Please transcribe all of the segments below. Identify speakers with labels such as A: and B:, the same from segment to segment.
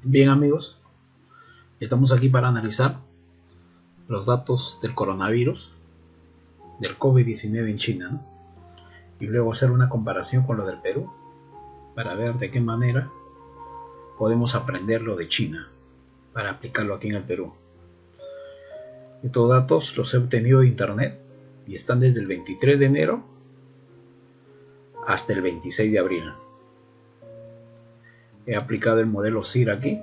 A: Bien amigos, estamos aquí para analizar los datos del coronavirus, del COVID-19 en China, ¿no? Y luego hacer una comparación con lo del Perú para ver de qué manera podemos aprender lo de China para aplicarlo aquí en el Perú. Estos datos los he obtenido de internet y están desde el 23 de enero hasta el 26 de abril. He aplicado el modelo SIR aquí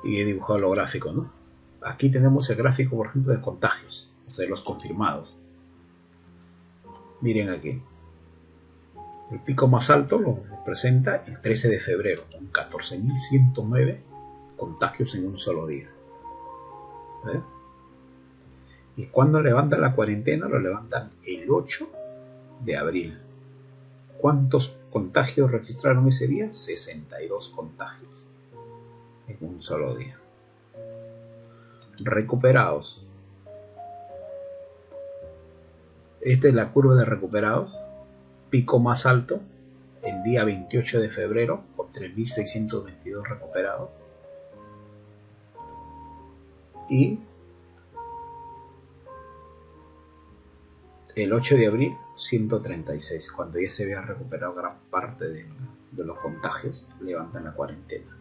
A: y he dibujado los gráficos, ¿no? Aquí tenemos el gráfico, por ejemplo, de contagios, o sea, los confirmados. Miren aquí. El pico más alto lo representa el 13 de febrero, con 14.109 contagios en un solo día. ¿Ves? Y cuando levantan la cuarentena, lo levantan el 8 de abril. ¿Cuántos contagios registraron ese día? 62 contagios en un solo día. Recuperados. Esta es la curva de recuperados. Pico más alto el día 28 de febrero con 3.622 recuperados. Y el 8 de abril 136, cuando ya se había recuperado gran parte de los contagios, levantan la cuarentena.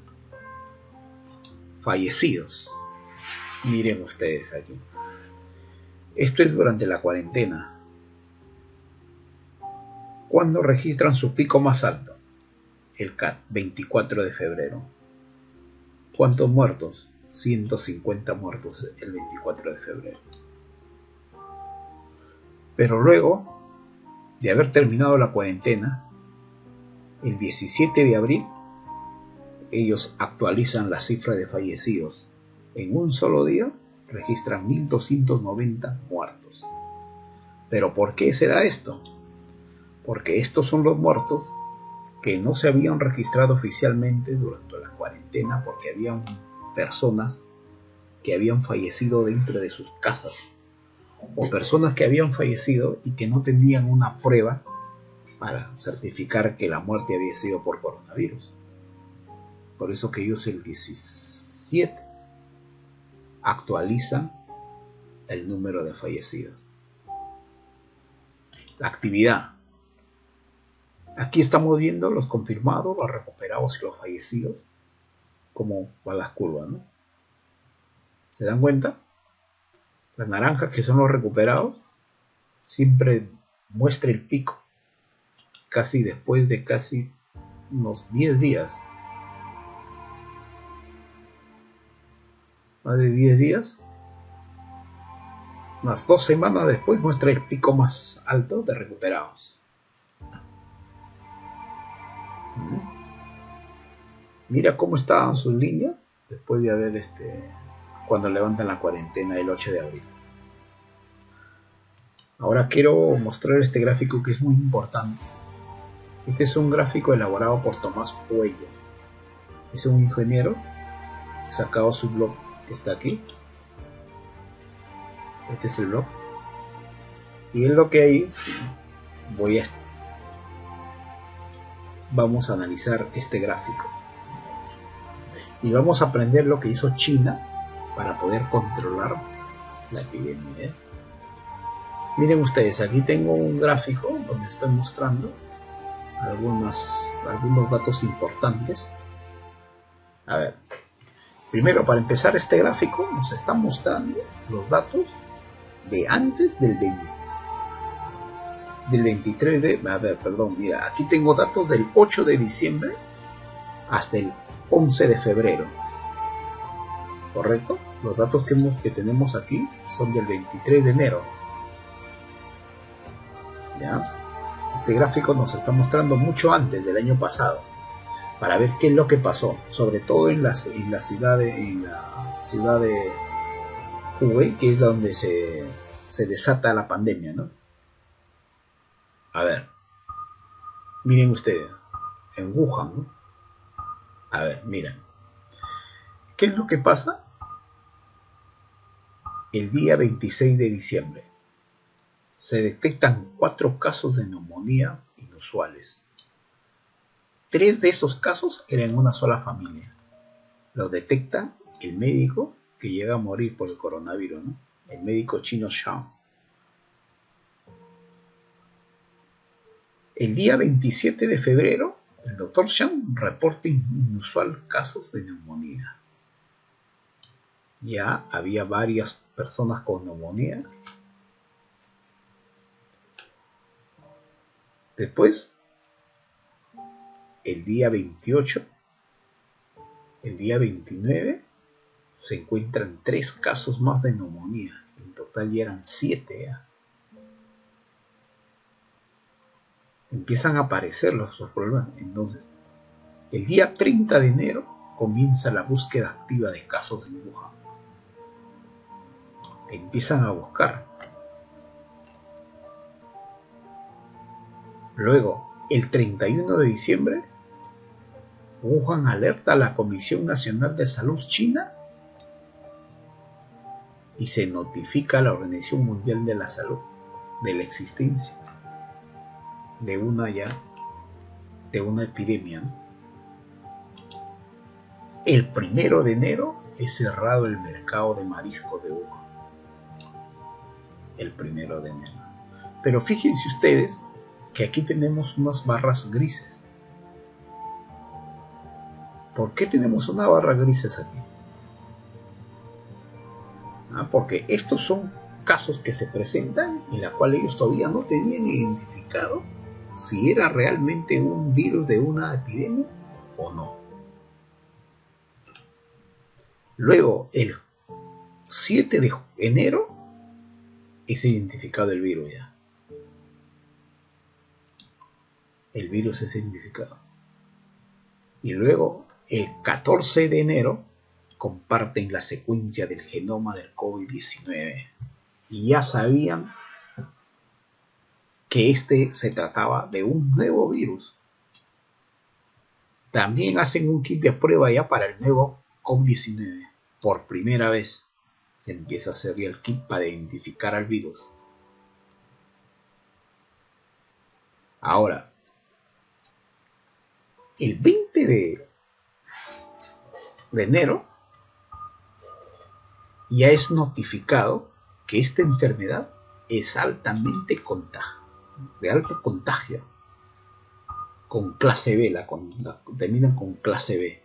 A: Fallecidos. Miren ustedes aquí. Esto es durante la cuarentena. ¿Cuándo registran su pico más alto? El 24 de febrero. ¿Cuántos muertos? 150 muertos el 24 de febrero. Pero luego de haber terminado la cuarentena, el 17 de abril, ellos actualizan la cifra de fallecidos. En un solo día registran 1.290 muertos. ¿Pero por qué se da esto? Porque estos son los muertos que no se habían registrado oficialmente durante la cuarentena, porque habían personas que habían fallecido dentro de sus casas, o personas que habían fallecido y que no tenían una prueba para certificar que la muerte había sido por coronavirus. Por eso que ellos el 17 actualizan el número de fallecidos. La actividad. Aquí estamos viendo los confirmados, los recuperados y los fallecidos, como van las curvas, ¿no? ¿Se dan cuenta? Las naranjas, que son los recuperados, siempre muestra el pico casi después de casi unos 10 días. Más de 10 días, unas 2 semanas después muestra el pico más alto de recuperados. Mira cómo estaban sus líneas después de haber cuando levantan la cuarentena el 8 de abril. Ahora quiero mostrar este gráfico que es muy importante. Este es un gráfico elaborado por Tomás Puello. Es un ingeniero sacado su blog que está aquí. Este es el blog. Y en lo que hay vamos a analizar este gráfico. Y vamos a aprender lo que hizo China para poder controlar la epidemia. Miren ustedes, aquí tengo un gráfico donde estoy mostrando algunos datos importantes. A ver, primero, para empezar, este gráfico nos está mostrando los datos de antes del 23 de... A ver, perdón, mira, aquí tengo datos del 8 de diciembre hasta el 11 de febrero. ¿Correcto? Los datos que tenemos aquí son del 23 de enero. ¿Ya? Este gráfico nos está mostrando mucho antes del año pasado, para ver qué es lo que pasó, sobre todo en la ciudad de Hubei, que es donde se desata la pandemia, ¿no? A ver, miren ustedes, en Wuhan, ¿no? A ver, miren, ¿qué es lo que pasa? El día 26 de diciembre se detectan 4 casos de neumonía inusuales. 3 de esos casos eran en una sola familia. Lo detecta el médico que llega a morir por el coronavirus, ¿no? El médico chino Shang. El día 27 de febrero, el doctor Shang reporta inusual casos de neumonía. Ya había varias personas con neumonía. Después, el día 28, el día 29, se encuentran 3 casos más de neumonía. En total ya eran 7 ya. Empiezan a aparecer los problemas. Entonces, el día 30 de enero comienza la búsqueda activa de casos en Wuhan. Empiezan a buscar. Luego, el 31 de diciembre, Wuhan alerta a la Comisión Nacional de Salud China y se notifica a la Organización Mundial de la Salud de la existencia de una epidemia, ¿no? El 1 de enero es cerrado el mercado de marisco de Wuhan. El 1 de enero. Pero fíjense ustedes que aquí tenemos unas barras grises. ¿Por qué tenemos una barra grises aquí? Porque estos son casos que se presentan en la cual ellos todavía no tenían identificado si era realmente un virus de una epidemia o no. Luego, el 7 de enero es identificado el virus ya. El virus es identificado. Y luego, el 14 de enero, comparten la secuencia del genoma del COVID-19. Y ya sabían que se trataba de un nuevo virus. También hacen un kit de prueba ya para el nuevo COVID-19. Por primera vez se empieza a hacer ya el kit para identificar al virus. Ahora, el 20 de enero ya es notificado que esta enfermedad es altamente de alto contagio, con clase B, terminan con clase B.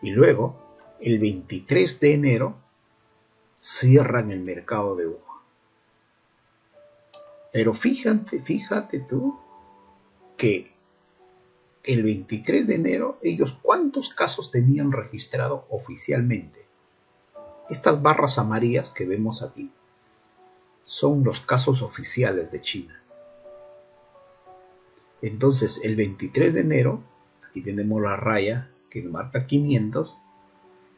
A: Y luego, el 23 de enero, cierran el mercado de Wuhan. Pero fíjate tú que el 23 de enero, ellos ¿cuántos casos tenían registrado oficialmente? Estas barras amarillas que vemos aquí son los casos oficiales de China. Entonces, el 23 de enero, aquí tenemos la raya que marca 500.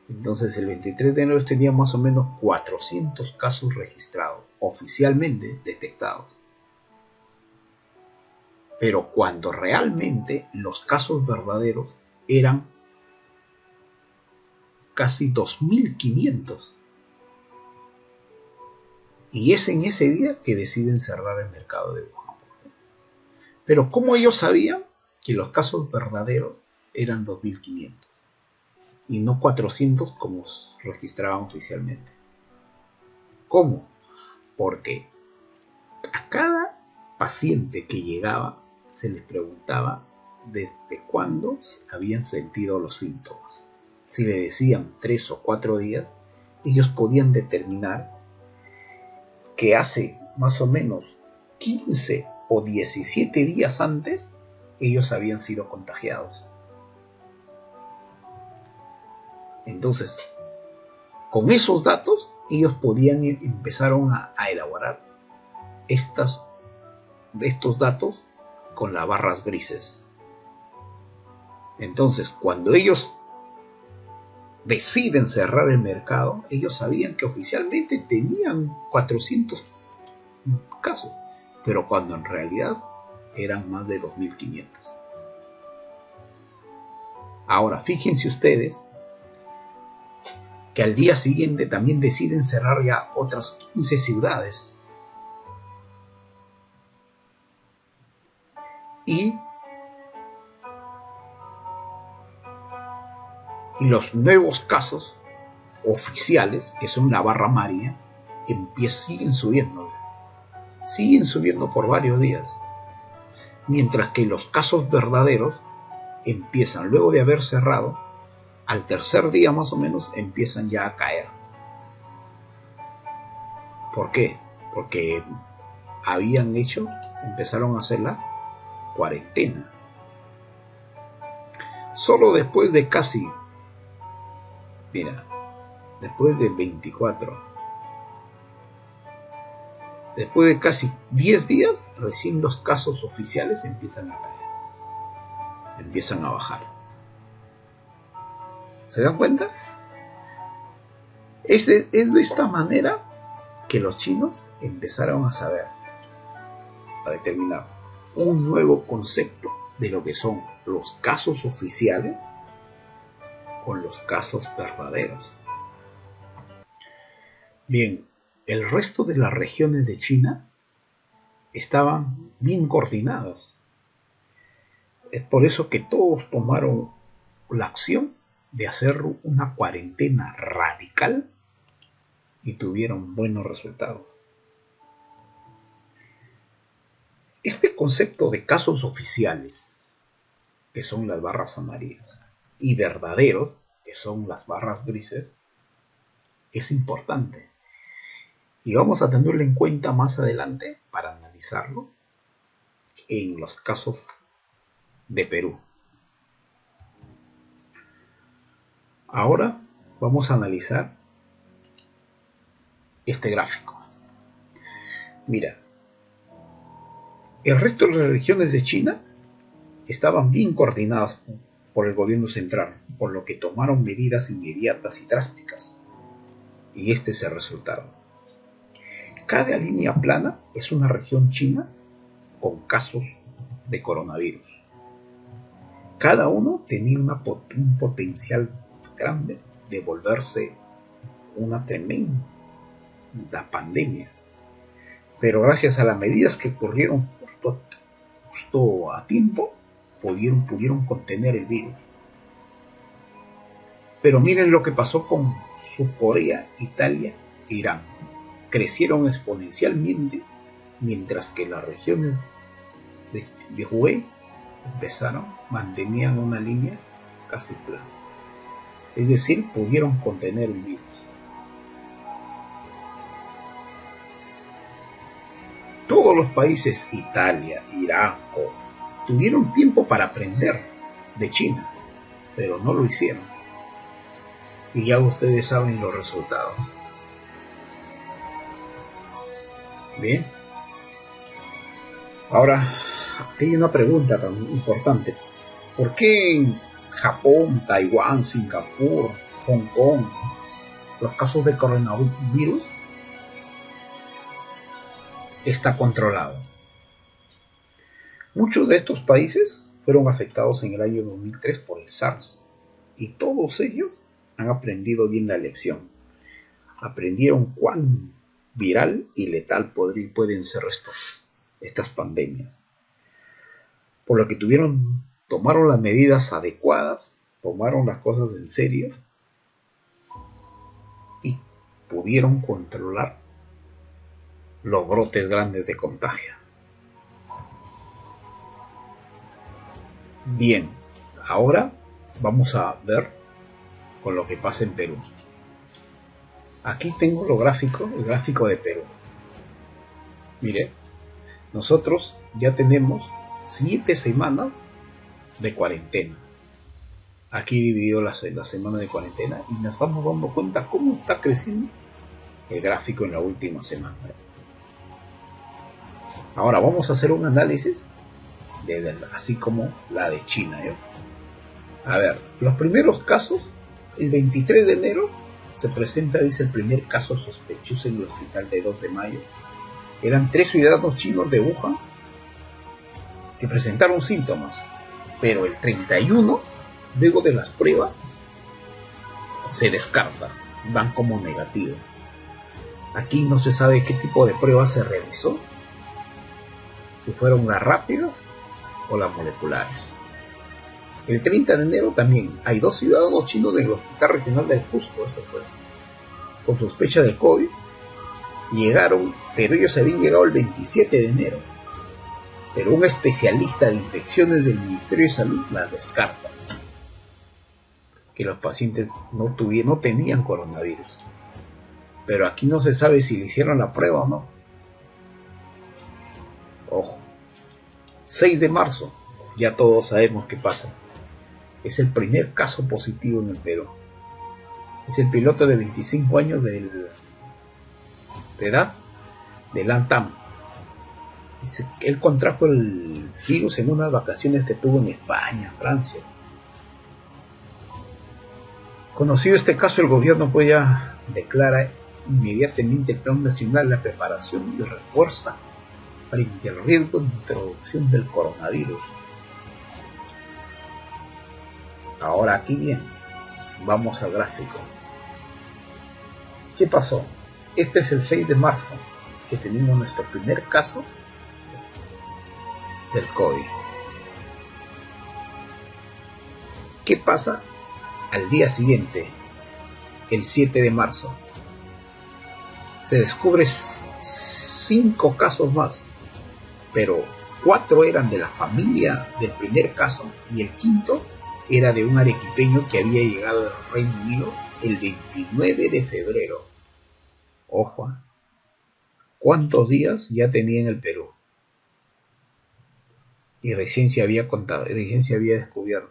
A: Entonces, el 23 de enero tenían más o menos 400 casos registrados, oficialmente detectados. Pero cuando realmente los casos verdaderos eran casi 2.500. Y es en ese día que deciden cerrar el mercado de Wuhan. Pero ¿cómo ellos sabían que los casos verdaderos eran 2.500 y no 400 como registraban oficialmente? ¿Cómo? Porque a cada paciente que llegaba se les preguntaba desde cuándo habían sentido los síntomas. Si le decían 3 o 4 días, ellos podían determinar que hace más o menos 15 o 17 días antes ellos habían sido contagiados. Entonces, con esos datos, ellos empezaron a elaborar estos datos con las barras grises. Entonces, cuando ellos deciden cerrar el mercado, ellos sabían que oficialmente tenían 400 casos, pero cuando en realidad eran más de 2.500. Ahora, fíjense ustedes que al día siguiente también deciden cerrar ya otras 15 ciudades. Y Y los nuevos casos oficiales, que son la barra amarilla, siguen subiendo por varios días, mientras que los casos verdaderos empiezan, luego de haber cerrado, al tercer día más o menos empiezan ya a caer. ¿Por qué? Porque empezaron a hacer la cuarentena. Solo después de casi, después de 10 días, recién los casos oficiales empiezan a caer, empiezan a bajar. ¿Se dan cuenta? Es de esta manera que los chinos empezaron a saber, a determinar un nuevo concepto de lo que son los casos oficiales con los casos verdaderos. Bien, el resto de las regiones de China estaban bien coordinadas. Es por eso que todos tomaron la acción de hacer una cuarentena radical y tuvieron buenos resultados. Este concepto de casos oficiales, que son las barras amarillas, y verdaderos, que son las barras grises, es importante. Y vamos a tenerlo en cuenta más adelante para analizarlo en los casos de Perú. Ahora vamos a analizar este gráfico. Mira, el resto de las regiones de China estaban bien coordinadas por el gobierno central, por lo que tomaron medidas inmediatas y drásticas. Y este es el resultado. Cada línea plana es una región china con casos de coronavirus. Cada uno tenía un potencial grande de volverse una tremenda pandemia. Pero gracias a las medidas que ocurrieron justo a tiempo, pudieron contener el virus. Pero miren lo que pasó con Corea, Italia e Irán. Crecieron exponencialmente, mientras que las regiones de Hubei mantenían una línea casi plana. Es decir, pudieron contener el virus. Todos los países, Italia, Irán, tuvieron tiempo para aprender de China, pero no lo hicieron. Y ya ustedes saben los resultados. Bien. Ahora, hay una pregunta tan importante. ¿Por qué en Japón, Taiwán, Singapur, Hong Kong, los casos de coronavirus está controlado? Muchos de estos países fueron afectados en el año 2003 por el SARS y todos ellos han aprendido bien la lección. Aprendieron cuán viral y letal pueden ser estas pandemias. Por lo que tomaron las medidas adecuadas, tomaron las cosas en serio y pudieron controlar los brotes grandes de contagio. Bien, ahora vamos a ver con lo que pasa en Perú. Aquí tengo el gráfico de Perú. Mire, nosotros ya tenemos 7 semanas de cuarentena. Aquí dividido la semana de cuarentena y nos estamos dando cuenta cómo está creciendo el gráfico en la última semana. Ahora vamos a hacer un análisis así como la de China. A ver, los primeros casos, el 23 de enero se presenta, dice, el primer caso sospechoso en el hospital de 2 de mayo. Eran 3 ciudadanos chinos de Wuhan que presentaron síntomas, pero el 31, luego de las pruebas, se descarta, dan como negativo. Aquí no se sabe qué tipo de pruebas se realizó, si fueron las rápidas o las moleculares. El 30 de enero también hay 2 ciudadanos chinos del Hospital Regional del Cusco, eso fue, con sospecha de COVID. Llegaron, pero ellos habían llegado el 27 de enero. Pero un especialista de infecciones del Ministerio de Salud las descarta, que los pacientes no tenían coronavirus. Pero aquí no se sabe si le hicieron la prueba o no. Ojo. 6 de marzo, ya todos sabemos qué pasa. Es el primer caso positivo en el Perú. Es el piloto de 25 años de edad de LATAM. Dice que él contrajo el virus en unas vacaciones que tuvo en España, Francia. Conocido este caso, el gobierno pues ya declara inmediatamente el Plan Nacional de Preparación y refuerza frente al riesgo de introducción del coronavirus. Ahora aquí bien, vamos al gráfico. ¿Qué pasó? Este es el 6 de marzo, que tenemos nuestro primer caso del COVID. ¿Qué pasa al día siguiente, el 7 de marzo? Se descubre 5 casos más, pero 4 eran de la familia del primer caso y el quinto era de un arequipeño que había llegado del Reino Unido el 29 de febrero. Ojo, ¿cuántos días ya tenía en el Perú? Y recién se había descubierto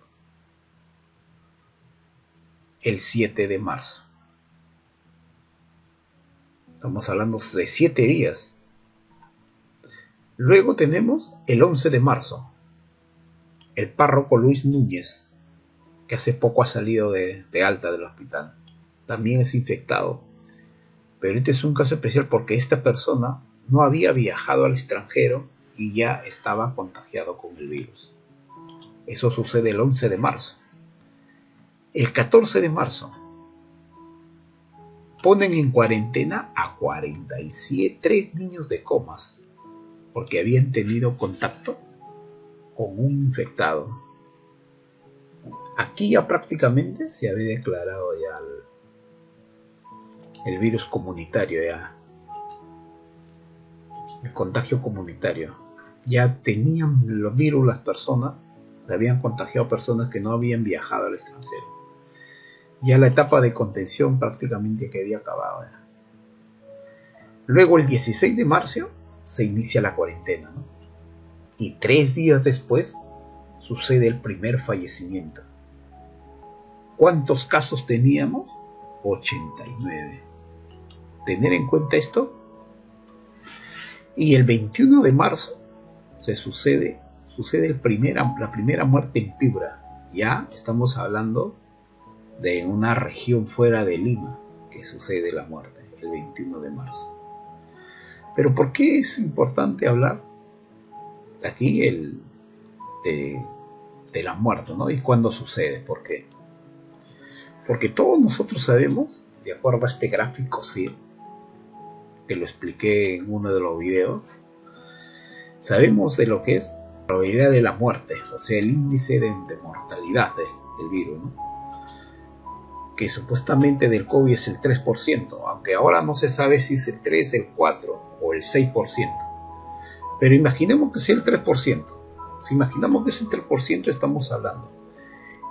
A: el 7 de marzo. Estamos hablando de 7 días. Luego tenemos el 11 de marzo, el párroco Luis Núñez, que hace poco ha salido de alta del hospital. También es infectado. Pero este es un caso especial porque esta persona no había viajado al extranjero y ya estaba contagiado con el virus. Eso sucede el 11 de marzo. El 14 de marzo ponen en cuarentena a 43 niños de Comas porque habían tenido contacto con un infectado. Aquí ya prácticamente se había declarado ya el virus comunitario, ya el contagio comunitario. Ya tenían los virus las personas, le habían contagiado a personas que no habían viajado al extranjero. Ya la etapa de contención prácticamente que había acabado ya. Luego el 16 de marzo se inicia la cuarentena, ¿no? Y 3 días después sucede el primer fallecimiento. ¿Cuántos casos teníamos? 89. Tener en cuenta esto. Y el 21 de marzo sucede la primera muerte en Piura. Ya estamos hablando de una región fuera de Lima que sucede la muerte, el 21 de marzo. Pero ¿por qué es importante hablar aquí de la muerte, ¿no? ¿Y cuándo sucede? ¿Por qué? Porque todos nosotros sabemos, de acuerdo a este gráfico CIR, que lo expliqué en uno de los videos, sabemos de lo que es la probabilidad de la muerte, o sea, el índice de mortalidad del virus, ¿no? Que supuestamente del COVID es el 3%, aunque ahora no se sabe si es el 3, el 4 o el 6%. Pero imaginemos que sea el 3%. Si imaginamos que es el 3%, estamos hablando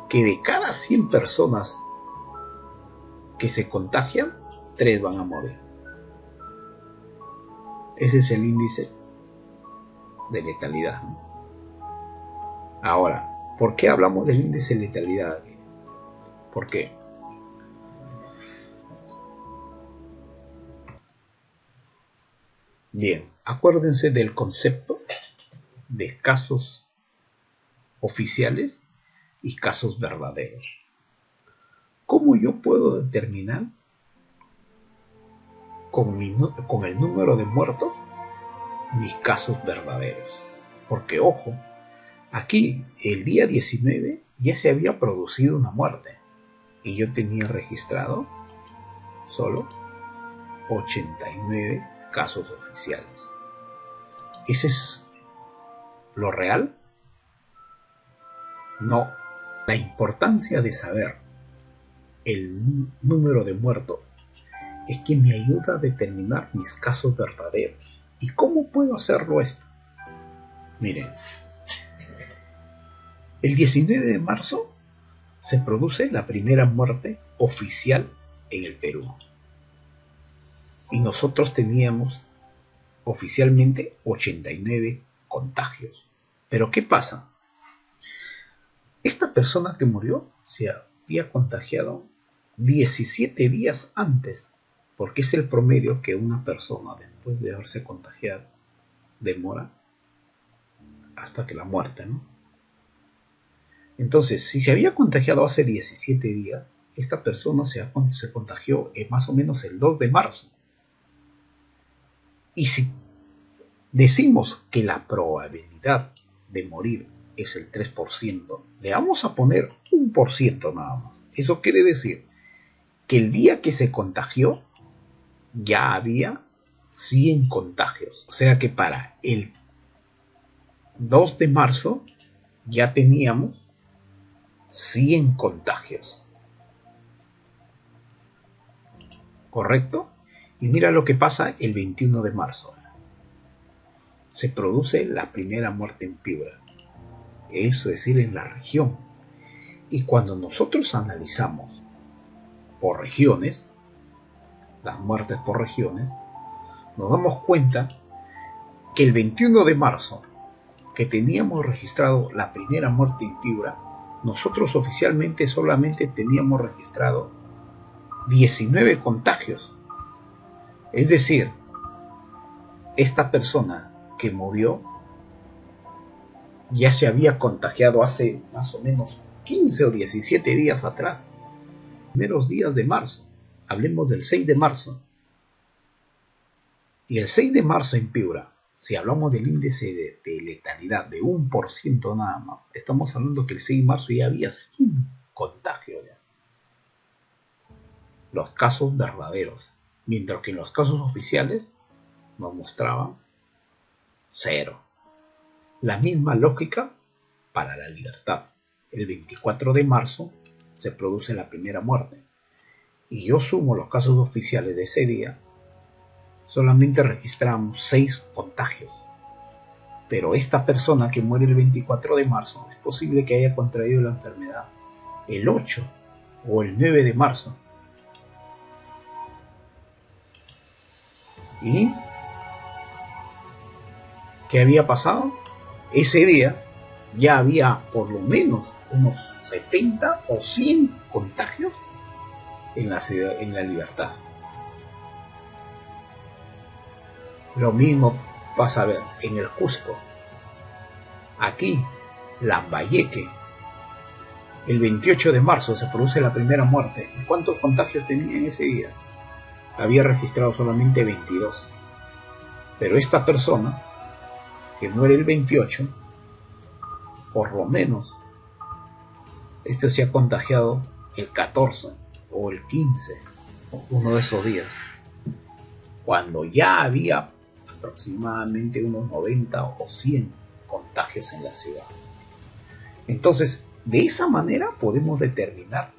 A: que de cada 100 personas que se contagian, 3 van a morir. Ese es el índice de letalidad, ¿no? Ahora, ¿por qué hablamos del índice de letalidad? ¿Por qué? Bien, acuérdense del concepto de casos oficiales y casos verdaderos. ¿Cómo yo puedo determinar con el número de muertos mis casos verdaderos? Porque, ojo, aquí el día 19 ya se había producido una muerte y yo tenía registrado solo 89 casos oficiales. ¿Ese es lo real? No, La importancia de saber el número de muertos es que me ayuda a determinar mis casos verdaderos. ¿Y cómo puedo hacerlo esto? Miren, el 19 de marzo se produce la primera muerte oficial en el Perú. Y nosotros teníamos oficialmente 89 contagios. Pero ¿qué pasa? Esta persona que murió se había contagiado 17 días antes, porque es el promedio que una persona después de haberse contagiado demora hasta que la muerte, ¿no? Entonces, si se había contagiado hace 17 días, esta persona se contagió más o menos el 2 de marzo. Y si decimos que la probabilidad de morir es el 3%, le vamos a poner 1% nada más. Eso quiere decir que el día que se contagió ya había 100 contagios. O sea que para el 2 de marzo ya teníamos 100 contagios. ¿Correcto? Y mira lo que pasa el 21 de marzo. Se produce la primera muerte en Piura, es decir, en la región. Y cuando nosotros analizamos por regiones, las muertes por regiones, nos damos cuenta que el 21 de marzo, que teníamos registrado la primera muerte en Piura, nosotros oficialmente solamente teníamos registrado 19 contagios. Es decir, esta persona que murió ya se había contagiado hace más o menos 15 o 17 días atrás, primeros días de marzo. Hablemos del 6 de marzo. Y el 6 de marzo en Piura, si hablamos del índice de letalidad de 1% nada más, estamos hablando que el 6 de marzo ya había 100 contagios. Ya. Los casos verdaderos. Mientras que en los casos oficiales nos mostraban 0. La misma lógica para La Libertad. El 24 de marzo se produce la primera muerte. Y yo sumo los casos oficiales de ese día, solamente registramos 6 contagios. Pero esta persona que muere el 24 de marzo, es posible que haya contraído la enfermedad el 8 o el 9 de marzo. ¿Y qué había pasado? Ese día ya había por lo menos unos 70 o 100 contagios en la ciudad, en La Libertad. Lo mismo pasa a ver en el Cusco. Aquí, Lambayeque, el 28 de marzo se produce la primera muerte. ¿Y cuántos contagios tenía en ese día? Había registrado solamente 22. Pero esta persona, que muere el 28, por lo menos, este se ha contagiado el 14 o el 15, uno de esos días, cuando ya había aproximadamente unos 90 o 100 contagios en la ciudad. Entonces, de esa manera podemos determinar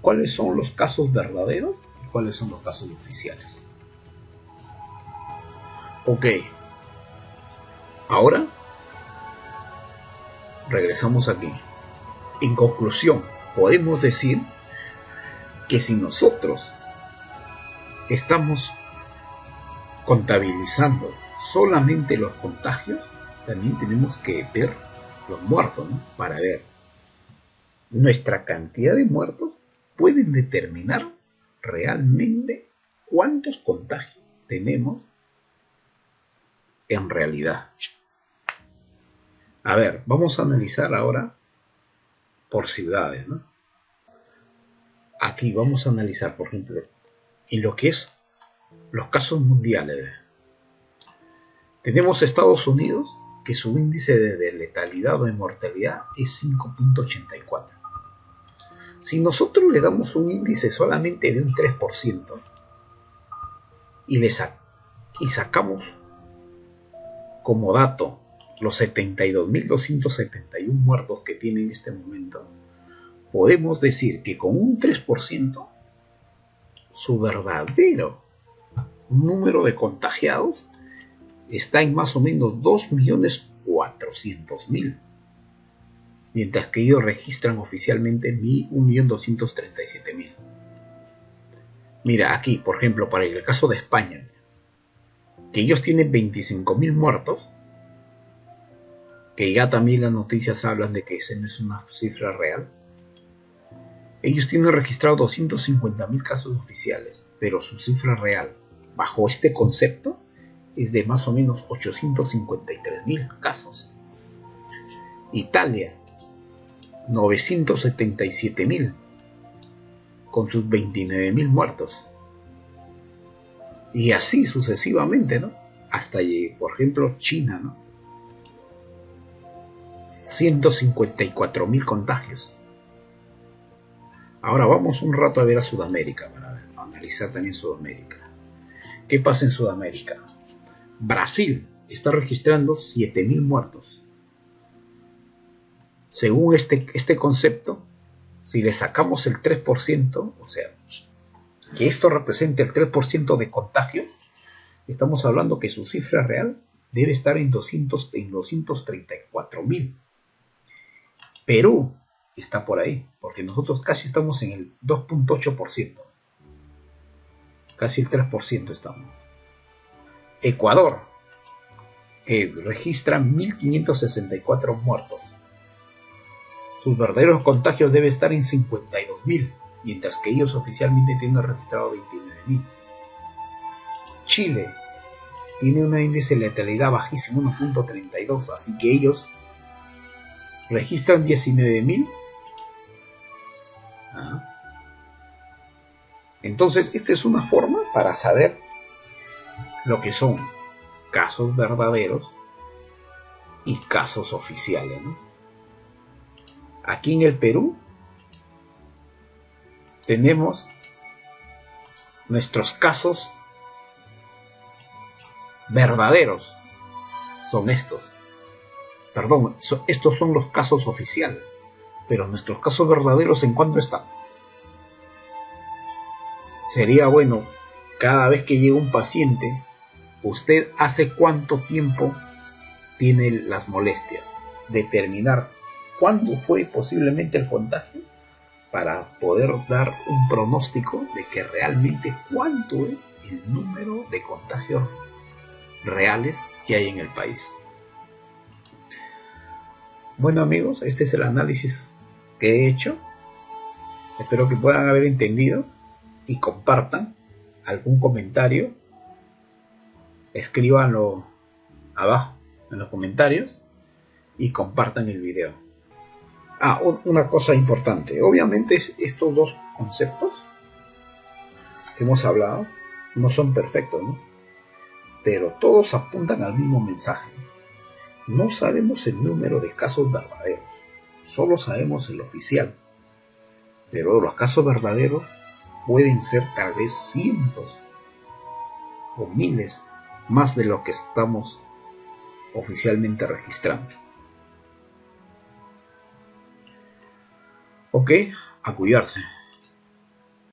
A: cuáles son los casos verdaderos y cuáles son los casos oficiales. Ok, ahora regresamos aquí. En conclusión, podemos decir que si nosotros estamos contabilizando solamente los contagios, también tenemos que ver los muertos, ¿no? Para ver nuestra cantidad de muertos pueden determinar realmente cuántos contagios tenemos en realidad. A ver, vamos a analizar ahora por ciudades, ¿no? Aquí vamos a analizar, por ejemplo, en lo que es los casos mundiales. Tenemos Estados Unidos, que su índice de letalidad o de mortalidad es 5.84. Si nosotros le damos un índice solamente de un 3% y sacamos como dato los 72.271 muertos que tiene en este momento, podemos decir que con un 3%, su verdadero número de contagiados está en más o menos 2.400.000, mientras que ellos registran oficialmente 1.237.000. Mira, aquí, por ejemplo, para el caso de España, que ellos tienen 25.000 muertos, que ya también las noticias hablan de que esa no es una cifra real. Ellos tienen registrado 250.000 casos oficiales, pero su cifra real, bajo este concepto, es de más o menos 853.000 casos. Italia, 977.000, con sus 29.000 muertos. Y así sucesivamente, ¿no? Hasta, por ejemplo, China, ¿no? 154.000 contagios. Ahora vamos un rato a ver a Sudamérica, para analizar también Sudamérica. ¿Qué pasa en Sudamérica? Brasil está registrando 7.000 muertos. Según este concepto, si le sacamos el 3%, o sea, que esto represente el 3% de contagio, estamos hablando que su cifra real debe estar en 234.000. Perú está por ahí, porque nosotros casi estamos en el 2.8%. Casi el 3% estamos. Ecuador, que registra 1.564 muertos. Sus verdaderos contagios deben estar en 52.000, mientras que ellos oficialmente tienen registrado 29.000. Chile tiene un índice de letalidad bajísimo, 1.32, así que ellos registran 19.000. Entonces, esta es una forma para saber lo que son casos verdaderos y casos oficiales, ¿no? Aquí en el Perú tenemos nuestros casos verdaderos, son estos. Perdón, estos son los casos oficiales, pero nuestros casos verdaderos, ¿en cuánto están? Sería bueno, cada vez que llega un paciente, usted hace cuánto tiempo tiene las molestias, determinar cuándo fue posiblemente el contagio para poder dar un pronóstico de que realmente cuánto es el número de contagios reales que hay en el país. Bueno amigos, este es el análisis que he hecho. Espero que puedan haber entendido y compartan algún comentario. Escríbanlo abajo en los comentarios y compartan el video. Una cosa importante. Obviamente estos dos conceptos que hemos hablado no son perfectos, ¿no? Pero todos apuntan al mismo mensaje. No sabemos el número de casos verdaderos, solo sabemos el oficial. Pero los casos verdaderos pueden ser tal vez cientos o miles más de lo que estamos oficialmente registrando. Ok, a cuidarse.